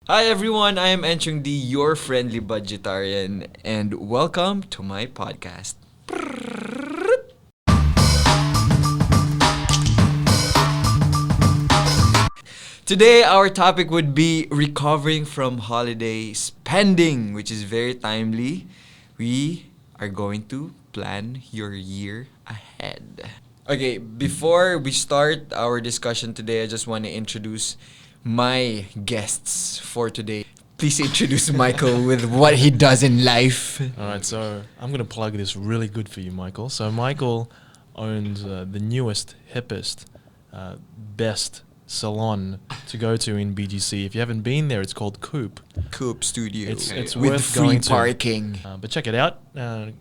Hi everyone, I am Enchong Dee, your friendly budgetarian, and welcome to my podcast. Today, our topic would be recovering from holiday spending, which is very timely. We are going to plan your year ahead. Okay, before we start our discussion today, I just want to introduce my guests for today. Please introduce Michael with what he does in life. All right, so I'm going to plug this really good for you, Michael. So Michael owns the newest, hippest, best salon to go to in BGC. If you haven't been there, it's called Koop. Koop Studio. It's with worth free going to. parking. But check it out. Yeah,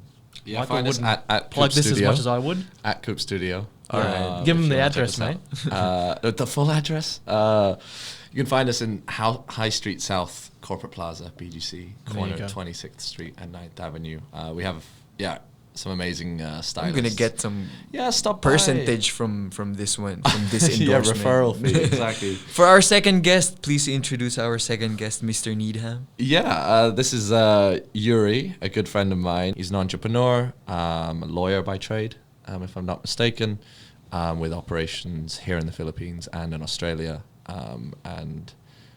Michael find us wouldn't at plug Koop this Studio. as much as I would. At Koop Studio. All right. Give if them the you wanna check address, us mate. out. The full address? You can find us in High Street South Corporate Plaza, BGC, There corner you go. 26th Street and 9th Avenue. We have, some amazing stylists. I'm gonna get some stop percentage from this one, from this yeah, endorsement. referral fee, exactly. For our second guest, please introduce our second guest, Mr. Needham. Yeah, this is Yuri, a good friend of mine. He's an entrepreneur, a lawyer by trade, if I'm not mistaken, with operations here in the Philippines and in Australia. And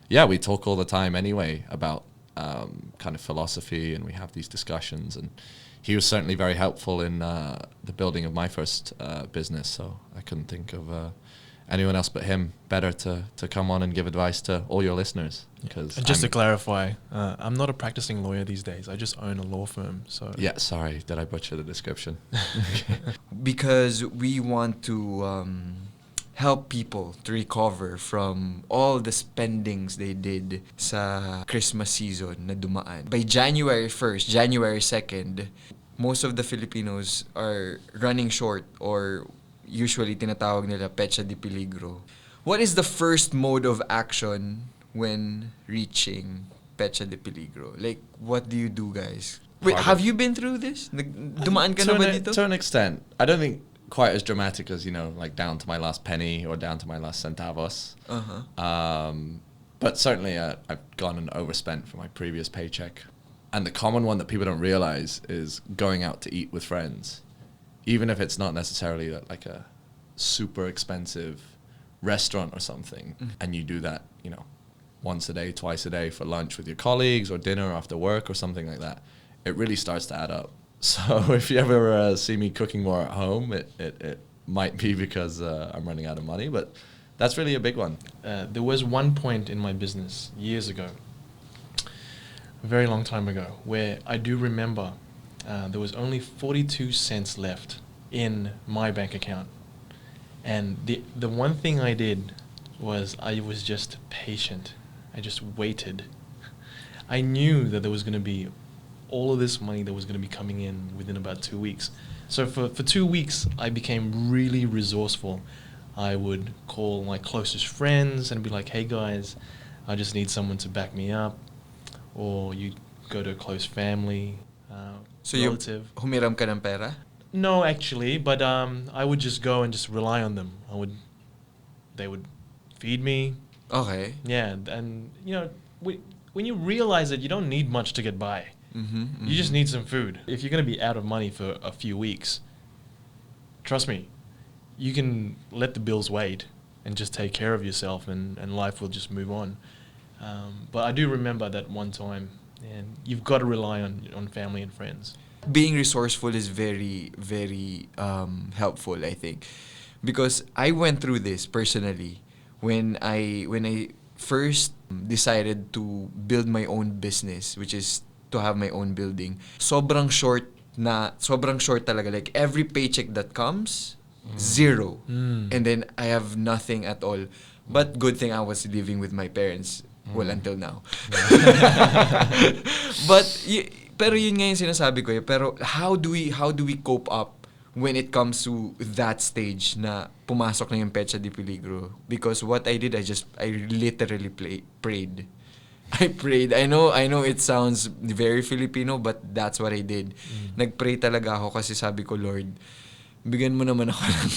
yeah, we talk all the time anyway about kind of philosophy, and we have these discussions. And he was certainly very helpful in the building of my first business. So I couldn't think of anyone else but him better to come on and give advice to all your listeners. Because And just to clarify, I'm not a practicing lawyer these days. I just own a law firm. So yeah, sorry, did I butcher the description? Because we want to help people to recover from all the spendings they did sa Christmas season na dumaan. By January 1st, January 2nd, most of the Filipinos are running short, or usually tinatawag nila petsa de peligro. What is the first mode of action when reaching petsa de peligro? Like, what do you do, guys? Wait, Pardon? have you been through this? Dumaan ka na ba dito? To an extent. I don't think quite as dramatic as, like down to my last penny or down to my last centavos. Uh-huh. But certainly I've gone and overspent for my previous paycheck. And the common one that people don't realize is going out to eat with friends. Even if it's not necessarily like a super expensive restaurant or something, and you do that, once a day, twice a day for lunch with your colleagues or dinner after work or something like that, it really starts to add up. So if you ever see me cooking more at home, it might be because I'm running out of money, but that's really a big one. there was one point in my business years ago, a very long time ago, where I do remember there was only 42 cents left in my bank account. And the one thing I did was I was just patient. I just waited. I knew that there was going to be all of this money that was going to be coming in within about 2 weeks. So for 2 weeks, I became really resourceful. I would call my closest friends and be like, hey guys, I just need someone to back me up. Or you go to a close family, So relative. humiram ka ng pera? No, actually, but I would just go and just rely on them. They would feed me. Okay. Yeah, and when you realize that you don't need much to get by, you just need some food. If you're going to be out of money for a few weeks, trust me, you can let the bills wait and just take care of yourself, and life will just move on. But I do remember that one time, and you've got to rely on family and friends. Being resourceful is very, very helpful, I think. Because I went through this personally when I first decided to build my own business, which is to have my own building. Sobrang short talaga. Like, every paycheck that comes, zero. And then I have nothing at all. But good thing I was living with my parents. Well, until now. But pero yun nga yung sinasabi ko. Pero how do we cope up when it comes to that stage na pumasok na yung petsa de peligro? Because what I did, I literally prayed. I prayed. I know it sounds very Filipino, but that's what I did. Nagpray talaga ako kasi sabi ko, Lord, bigyan mo naman ako ng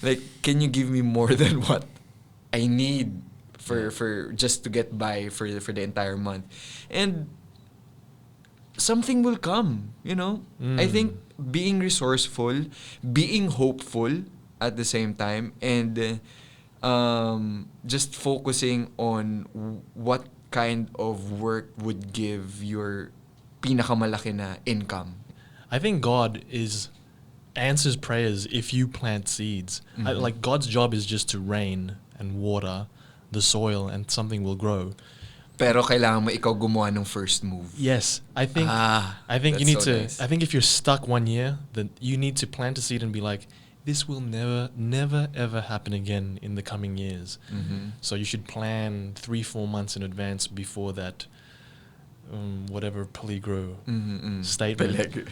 like, can you give me more than what I need for just to get by for the entire month. And something will come, you know? I think being resourceful, being hopeful at the same time, and just focusing on what kind of work would give your pinakamalaki na income. I think God answers prayers if you plant seeds. Like God's job is just to rain and water the soil and something will grow. Pero kailangan mo ikaw gumawa ng first move. Yes, I think you need to. Nice. I think if you're stuck 1 year, then you need to plant a seed and be like, this will never ever happen again in the coming years. So you should plan 3-4 months in advance before that. Whatever peligro statement.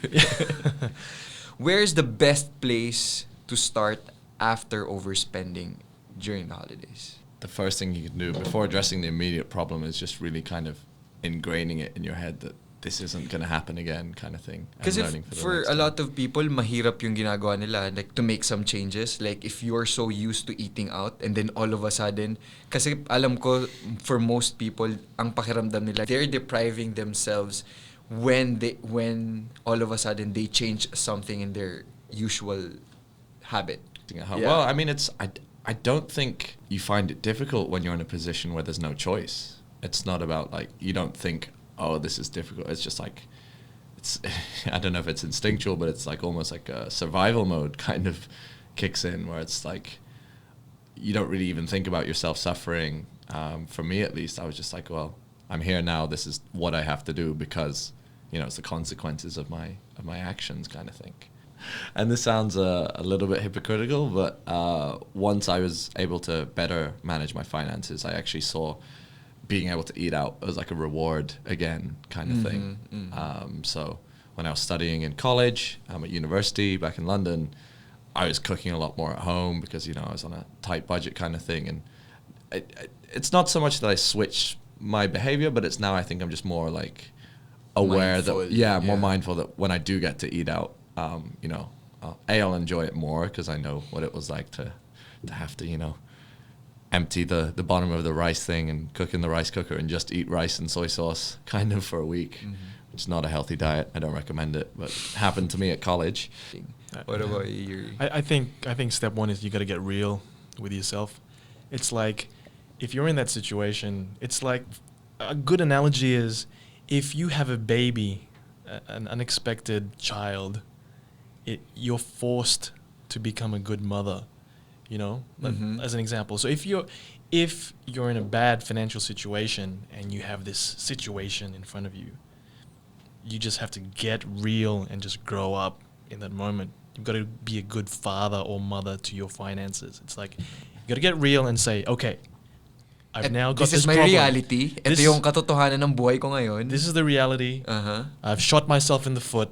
Where's the best place to start after overspending during the holidays? The first thing you can do before addressing the immediate problem is just really kind of ingraining it in your head that this isn't going to happen again, kind of thing. Because for a lot of people, mahirap yung ginagawa nila, like to make some changes. Like if you're so used to eating out and then all of a sudden, kasi alam ko for most people, ang pakiramdam nila, they're depriving themselves when all of a sudden they change something in their usual habit. Yeah. Well, I mean, I don't think you find it difficult when you're in a position where there's no choice. It's not about like, you don't think, oh, this is difficult. It's just like, I don't know if it's instinctual, but it's like almost like a survival mode kind of kicks in where it's like, you don't really even think about yourself suffering. For me, at least, I was just like, well, I'm here now. This is what I have to do because, it's the consequences of my actions kind of thing. And this sounds a little bit hypocritical, but once I was able to better manage my finances, I actually saw being able to eat out as like a reward again kind of thing. So when I was studying in college, at university back in London, I was cooking a lot more at home because, I was on a tight budget kind of thing. And it's not so much that I switched my behavior, but it's now I think I'm just more like aware more mindful that when I do get to eat out, I'll enjoy it more because I know what it was like to have to, empty the bottom of the rice thing and cook in the rice cooker and just eat rice and soy sauce kind of for a week. It's not a healthy diet. I don't recommend it, but it happened to me at college. What about you, Yuri? I think step one is you got to get real with yourself. It's like if you're in that situation, it's like a good analogy is if you have a baby, an unexpected child, you're forced to become a good mother. As an example. So if you're in a bad financial situation and you have this situation in front of you, you just have to get real and just grow up in that moment. You've got to be a good father or mother to your finances. It's like, you got to get real and say, okay, I've now got this problem. This is my reality. Ito yung katotohanan ng buhay ko ngayon. This is the reality. I've shot myself in the foot.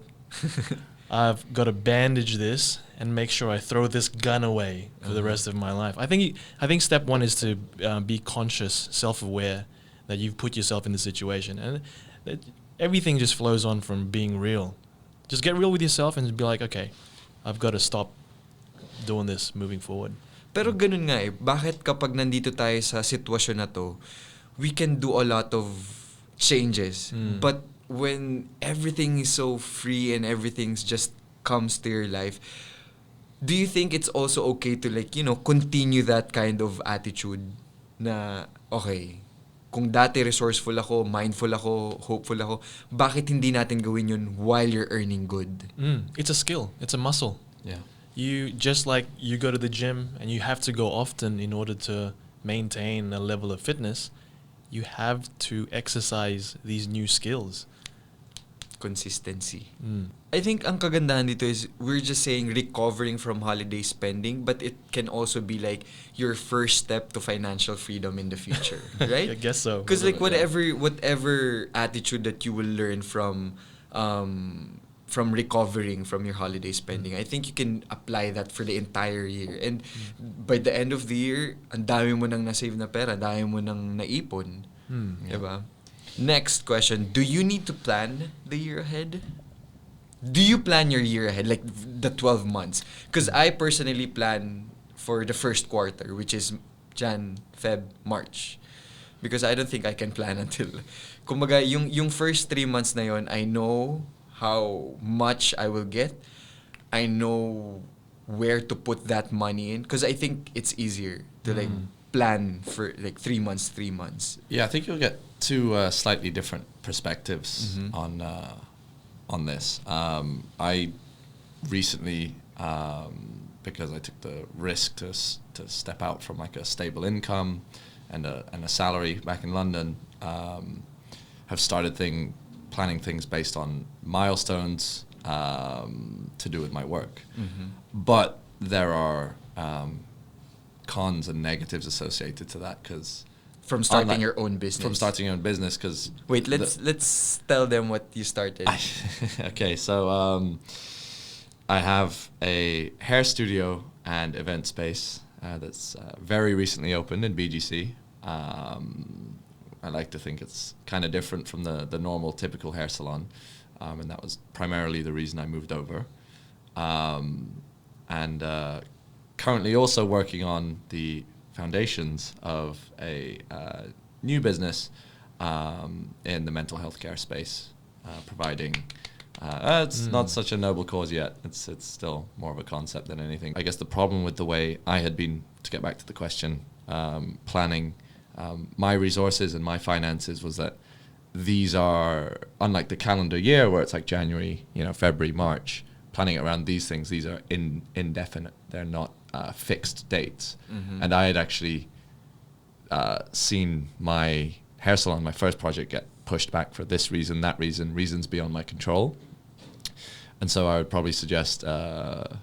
I've got to bandage this and make sure I throw this gun away for the rest of my life. I think step one is to be conscious, self-aware that you've put yourself in the situation, and everything just flows on from being real. Just get real with yourself and be like, okay, I've got to stop doing this moving forward. Pero ganun nga bakit kapag nandito tayo sa sitwasyon na to, we can do a lot of changes, but when everything is so free and everything's just comes to your life, do you think it's also okay to continue that kind of attitude na, okay, kung dati resourceful ako, mindful ako, hopeful ako, bakit hindi natin gawin yun while you're earning good? It's a skill. It's a muscle. Yeah. You just like you go to the gym and you have to go often in order to maintain a level of fitness, you have to exercise these new skills. Consistency. I think ang kagandahan dito is we're just saying recovering from holiday spending, but it can also be like your first step to financial freedom in the future, right? I guess so. Because whatever attitude that you will learn from recovering from your holiday spending, I think you can apply that for the entire year. And by the end of the year, ang dami mo nang na-save na pera, dami mo nang naipon. Diba? Next question, do you need to plan the year ahead? Do you plan your year ahead, like the 12 months? Because I personally plan for the first quarter, which is Jan, Feb, March. because I don't think I can plan until kumbaga yung first 3 months na yon, I know how much I will get. I know where to put that money in, because I think it's easier to like plan for like 3 months. Yeah, I think you'll get two slightly different perspectives on this. I recently, because I took the risk to step out from like a stable income and a salary back in London, have started planning things based on milestones to do with my work. But there are cons and negatives associated to that, because From starting your own business. From starting your own business, because wait, let's tell them what you started. Okay, so I have a hair studio and event space that's very recently opened in BGC. I like to think it's kind of different from the normal typical hair salon, and that was primarily the reason I moved over. And currently also working on the foundations of a new business in the mental health care space, providing it's not such a noble cause yet. It's still more of a concept than anything. I guess the problem with the way I had been, to get back to the question, planning my resources and my finances, was that these are, unlike the calendar year where it's like January, February, March, planning around these things, these are indefinite. They're not fixed dates. And I had actually seen my hair salon, my first project, get pushed back for this reason, that reason, reasons beyond my control. And so I would probably suggest, and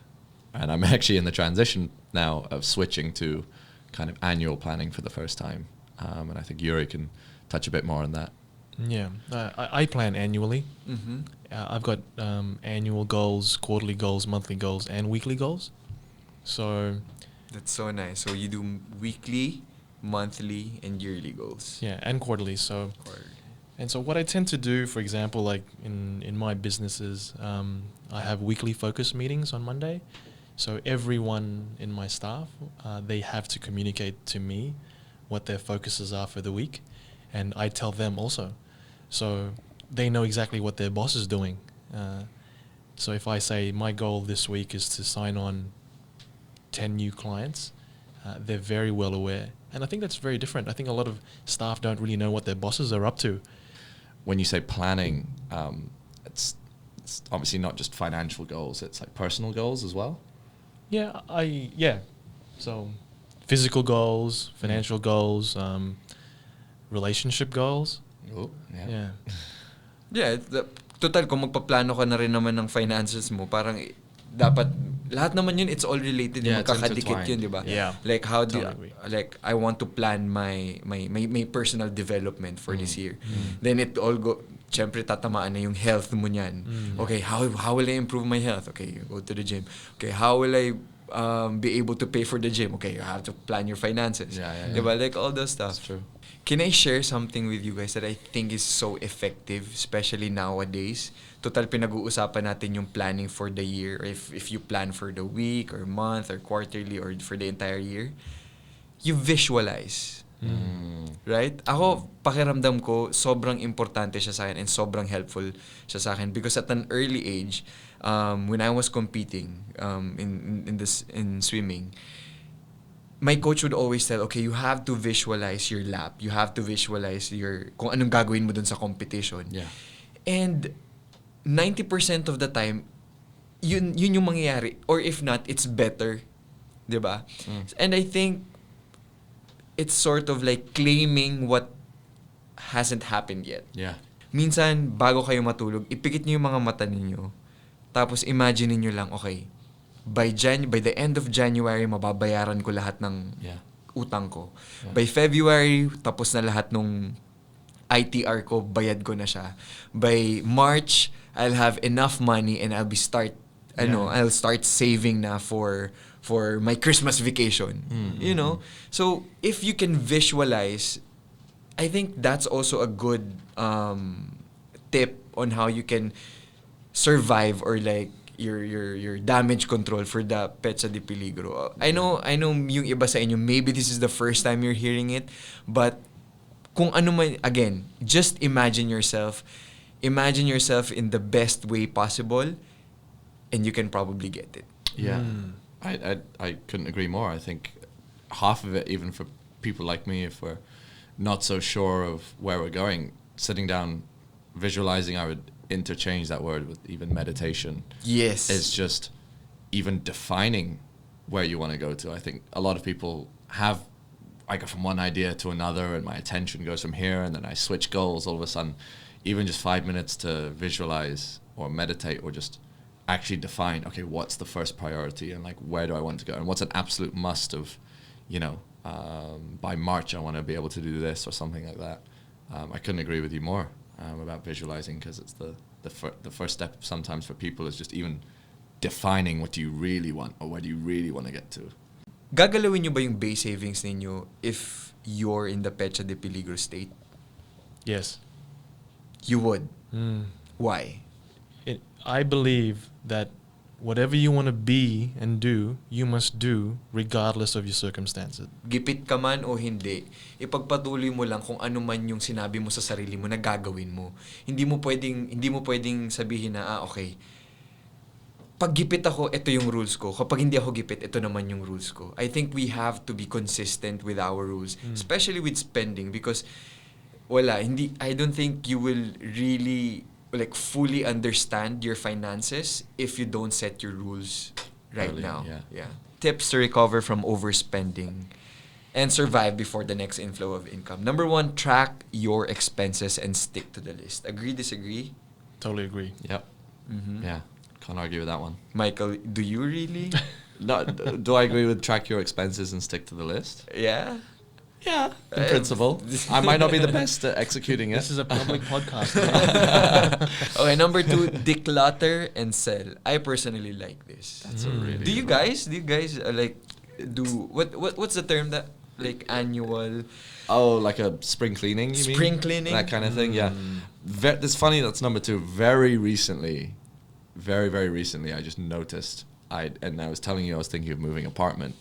I'm actually in the transition now of switching to kind of annual planning for the first time. And I think Yuri can touch a bit more on that. Yeah, I plan annually. I've got annual goals, quarterly goals, monthly goals, and weekly goals. So that's so nice. So you do weekly, monthly, and yearly goals. Yeah, and quarterly. So and so what I tend to do, for example, like in my businesses, I have weekly focus meetings on Monday. So everyone in my staff, they have to communicate to me what their focuses are for the week, and I tell them also. So they know exactly what their boss is doing. So if I say my goal this week is to sign on 10 new clients, they're very well aware. And I think that's very different. I think a lot of staff don't really know what their bosses are up to. When you say planning, it's obviously not just financial goals, it's like personal goals as well. Yeah. So physical goals, financial goals, relationship goals. Oh, yeah. Yeah, total kung magpaplano ka na rin naman ng finances mo, parang dapat lahat naman yun, it's all related, magkakadikit yun, di ba? Yeah. Like how do like I want to plan my personal development for this year. Then it all syempre tatamaan na yung health mo niyan. Okay, how will I improve my health? Okay, go to the gym. Okay, how will I be able to pay for the gym? Okay, you have to plan your finances. Yeah. Diba? Like all those stuff. That's true. Can I share something with you guys that I think is so effective, especially nowadays? Total, pinag-uusapan natin yung planning for the year, or if you plan for the week or month or quarterly or for the entire year. You visualize. Right? Ako, pakiramdam ko, sobrang importante siya sa akin and sobrang helpful siya sa akin, because at an early age, when I was competing in swimming, my coach would always tell, okay, you have to visualize your lap. You have to visualize kung anong gagawin mo dun sa competition. Yeah. And 90% of the time, yun yung mangyayari. Or if not, it's better. Diba? And I think it's sort of like claiming what hasn't happened yet. Yeah. Minsan, bago kayo matulog, ipikit niyo yung mga mata ninyo. Tapos imagine niyo lang, okay, by the end of January, mababayaran ko lahat ng utang ko. Yeah. By February, tapos na lahat nung ITR ko, bayad ko na siya. By March, I'll have enough money and I'll start saving na for my Christmas vacation. You know? So, if you can visualize, I think that's also a good tip on how you can survive or like your damage control for the Petsa de Peligro. I know yung iba sa inyo, maybe this is the first time you're hearing it, but kung ano man, again, just imagine yourself in the best way possible, and you can probably get it. Yeah. I couldn't agree more. I think half of it, even for people like me, if we're not so sure of where we're going, sitting down, visualizing, I would interchange that word with even meditation. Yes. Is just even defining where you want to go to. I think a lot of people have, I go from one idea to another and my attention goes from here and then I switch goals all of a sudden. Even just 5 minutes to visualize or meditate or just actually define, okay, what's the first priority and like where do I want to go and what's an absolute must of, you know, by March I want to be able to do this or something like that. I couldn't agree with you more about visualizing, because it's the first step sometimes for people is just even defining what do you really want or where do you really want to get to. Gagalawin nyo ba yung base savings ninyo if you're in the Pecha de Peligro state? Yes. You would. Why? I believe that whatever you want to be and do, you must do regardless of your circumstances. Gipit ka man o hindi, ipagpatuloy mo lang kung ano man yung sinabi mo sa sarili mo na gagawin mo. Hindi mo pwedeng sabihin na, okay, pag gipit ako, ito yung rules ko. Kapag hindi ako gipit, ito naman yung rules ko. I think we have to be consistent with our rules, especially with spending, because I don't think you will really fully understand your finances if you don't set your rules right Early, now. yeah. Tips to recover from overspending and survive before the next inflow of income. Number 1, track your expenses and stick to the list. Agree, disagree? Totally agree. Yep. Yeah. Can't argue with that one. Michael, do you really? No, do I agree with track your expenses and stick to the list? Yeah? Yeah, in principle. I might not be the best at executing it. This is a public podcast. Okay, number 2, declutter and sell. I personally like this. That's a really Do you good guys do what's the term that annual? Oh, like a spring cleaning, you mean? Spring cleaning? That kind of thing, yeah. It's funny, that's number 2. Very recently, I just noticed, and I was telling you I was thinking of moving apartment.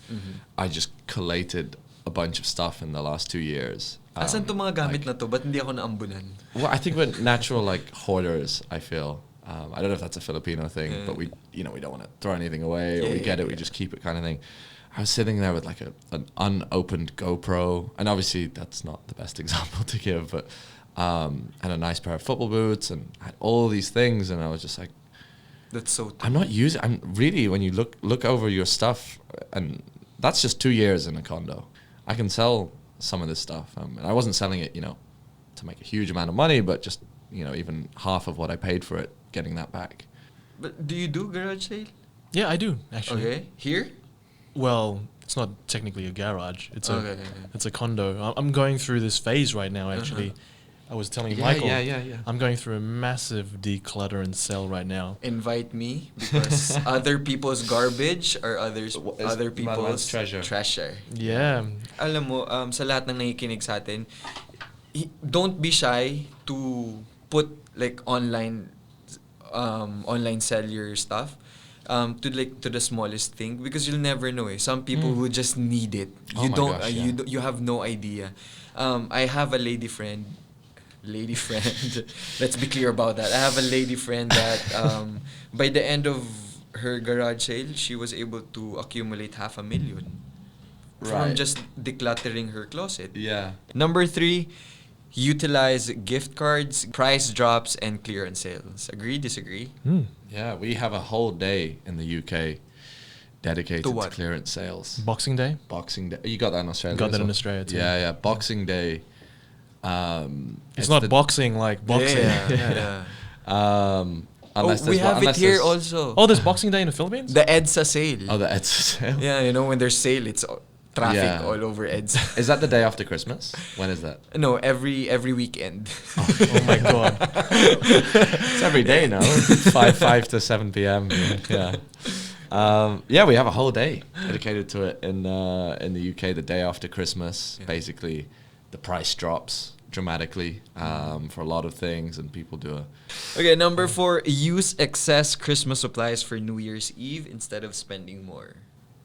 I just collated a bunch of stuff in the last 2 years. Asan to mga gamit na to? Ba't hindi ako naambunan? Well, I think we're natural hoarders, I feel. I don't know if that's a Filipino thing, but we don't want to throw anything away, or we get it, we just keep it kind of thing. I was sitting there with an unopened GoPro, and obviously that's not the best example to give, but and a nice pair of football boots, and I had all these things, and I was just like, that's so I'm not using. I'm really, when you look over your stuff, and that's just 2 years in a condo. I can sell some of this stuff, and I wasn't selling it, to make a huge amount of money, but just even half of what I paid for it, getting that back. But do you do garage sale? Yeah, I do, actually. Okay. Here? Well, it's not technically a garage. It's Okay. it's a condo. I'm going through this phase right now, actually. I was telling Michael, I'm going through a massive declutter and sell right now. Invite me, because other people's garbage are other people's treasure. Yeah. Alam mo, sa lahat ng nakikinig sa atin, don't be shy to put online sell your stuff to the smallest thing, because you'll never know. Some people who just need it. You have no idea. I have a lady friend. Let's be clear about that. I have a lady friend that by the end of her garage sale, she was able to accumulate $500,000 from just decluttering her closet. Yeah. Number 3, utilize gift cards, price drops, and clearance sales. Agree, disagree? Yeah, we have a whole day in the UK dedicated to clearance sales. Boxing Day? Boxing Day. You got that in Australia? Got that in Australia too. Yeah. Boxing Day. It's not boxing like boxing. Yeah. Unless we have it here also. Oh, there's Boxing Day in the Philippines? The EDSA sale. Oh, the EDSA sale? Yeah, when there's sale, it's traffic all over EDSA. Is that the day after Christmas? When is that? No, every weekend. Oh my God. It's every day now. 5 to 7 p.m. Yeah. We have a whole day dedicated to it in the UK. The day after Christmas, basically, the price drops dramatically for a lot of things, and people do a... Okay, number 4, use excess Christmas supplies for New Year's Eve instead of spending more.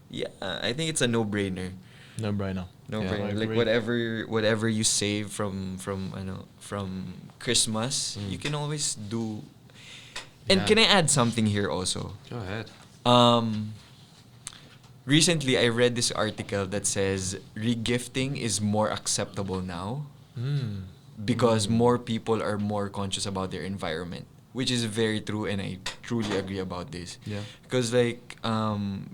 Yeah, I think it's a no-brainer. No brainer. No Yeah. brainer. I Like agree. whatever you save from Christmas, Mm. you can always do. And Yeah. can I add something here also? Go ahead. Recently I read this article that says regifting is more acceptable now because more people are more conscious about their environment, which is very true, and I truly agree about this. Yeah. Because like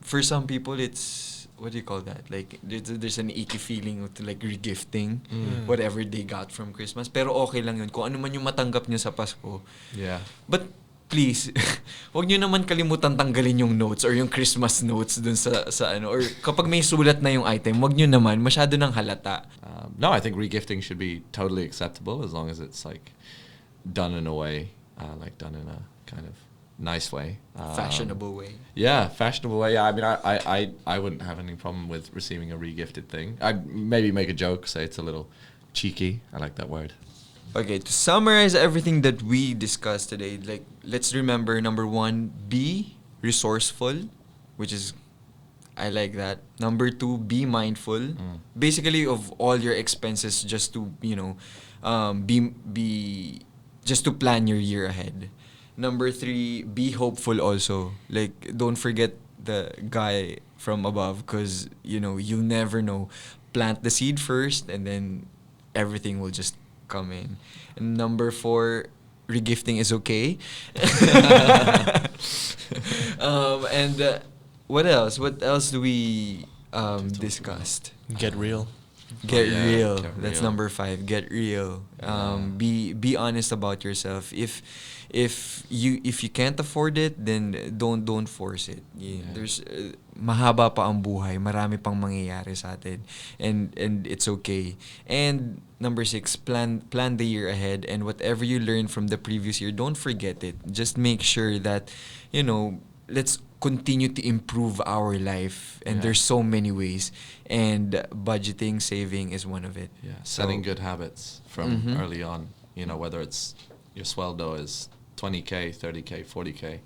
for some people it's, what do you call that? Like there's an icky feeling of like regifting whatever they got from Christmas. Pero okay lang yun kung ano man yung matanggap nyo sa Pasko. Yeah. But please, wag nyo naman kalimutan tanggalin yung notes or yung Christmas notes dun sa ano, or kapag may sulat na yung item, wag nyo naman masyado nang halata. No, I think regifting should be totally acceptable as long as it's like done in a way, like done in a kind of nice way, Fashionable way. Yeah, fashionable way. Yeah, I mean, I wouldn't have any problem with receiving a regifted thing. I'd maybe make a joke, say it's a little cheeky. I like that word. Okay, to summarize everything that we discussed today, like let's remember number 1, be resourceful, which is, I like that. Number 2, be mindful. Basically of all your expenses, just to be just to plan your year ahead. Number 3, be hopeful also. Like don't forget the guy from above, because you'll never know. Plant the seed first, and then everything will just come in. And number 4, regifting is okay. And what else? What else do we discussed? Get real. Get Yeah, real. get That's real. number 5. Get real. Be honest about yourself. If you can't afford it, then don't force it. There's mahaba pa ang buhay. Marami pang mangyayari sa atin, and it's okay. And number 6, plan the year ahead, and whatever you learned from the previous year, don't forget it. Just make sure that let's continue to improve our life, and there's so many ways, and budgeting, saving is one of it. Yeah, So- setting good habits from early on. Whether it's your sweldo is 20K, 30K, 40K,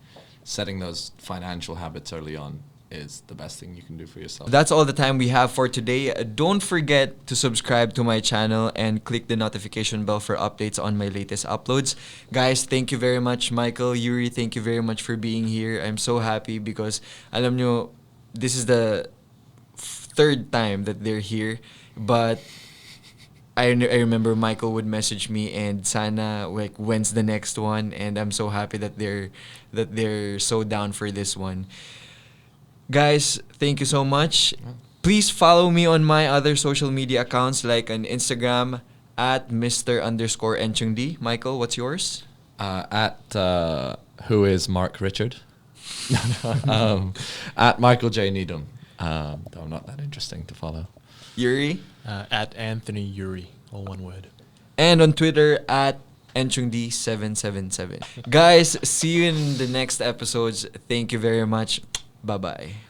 setting those financial habits early on is the best thing you can do for yourself. That's all the time we have for today. Don't forget to subscribe to my channel and click the notification bell for updates on my latest uploads. Guys, thank you very much. Michael, Yuri, thank you very much for being here. I'm so happy because alam nyo, this is the 3rd time that they're here, but I remember Michael would message me and sana like when's the next one, and I'm so happy that they're so down for this one. Guys, thank you so much. Please follow me on my other social media accounts, like on Instagram at Mr_Enchong Dee. Michael, what's yours? At who is Mark Richard? At Michael J. Needham. Though I'm not that interesting to follow. Yuri? At Anthony Yuri, all one word. And on Twitter at Enchong Dee 777. Guys, see you in the next episodes. Thank you very much. Bye-bye.